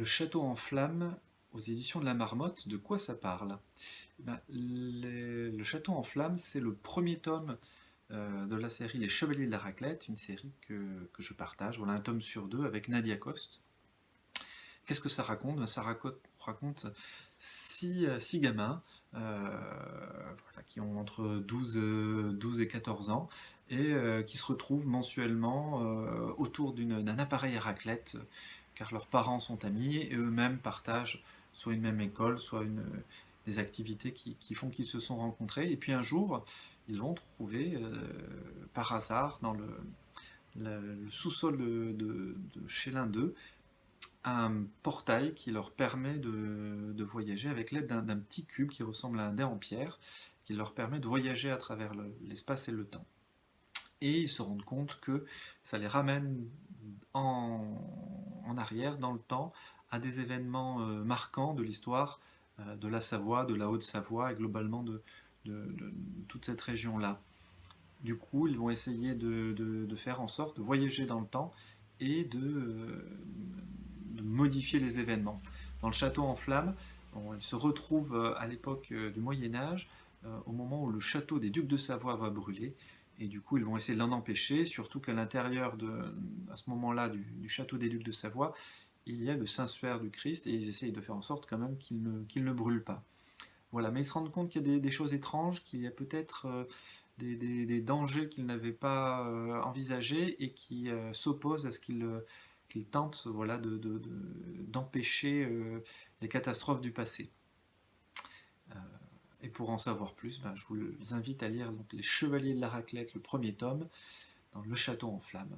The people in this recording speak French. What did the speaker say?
Le château en flammes aux éditions de la Marmotte, de quoi ça parle? Le château en flammes, c'est le premier tome de la série Les Chevaliers de la Raclette, une série que je partage. Voilà, un tome sur deux avec Nadia Coste. Qu'est-ce que ça raconte? Raconte six gamins voilà, qui ont entre 12 et 14 ans et qui se retrouvent mensuellement autour d'un appareil à raclette car leurs parents sont amis et eux-mêmes partagent soit une même école, soit des activités qui font qu'ils se sont rencontrés. Et puis un jour, ils vont trouver par hasard dans le sous-sol de chez l'un d'eux un portail qui leur permet de voyager avec l'aide d'un petit cube qui ressemble à un dé en pierre, qui leur permet de voyager à travers l'espace et le temps. Et ils se rendent compte que ça les ramène en arrière dans le temps à des événements marquants de l'histoire de la Savoie, de la Haute-Savoie et globalement de toute cette région-là. Du coup, ils vont essayer de faire en sorte de voyager dans le temps et de modifier les événements. Dans le château en flammes, ils se retrouvent à l'époque du Moyen Âge, au moment où le château des ducs de Savoie va brûler, et du coup ils vont essayer de l'en empêcher, surtout qu'à l'intérieur, à ce moment-là, du château des ducs de Savoie, il y a le Saint-Suaire du Christ, et ils essayent de faire en sorte quand même qu'il ne brûle pas. Voilà, mais ils se rendent compte qu'il y a des choses étranges, qu'il y a peut-être des dangers qu'ils n'avaient pas envisagés et qui s'opposent à ce qu'ils tentent voilà, d'empêcher les catastrophes du passé. Et pour en savoir plus, je vous invite à lire donc, Les Chevaliers de la Raclette, le premier tome, dans Le Château en flammes.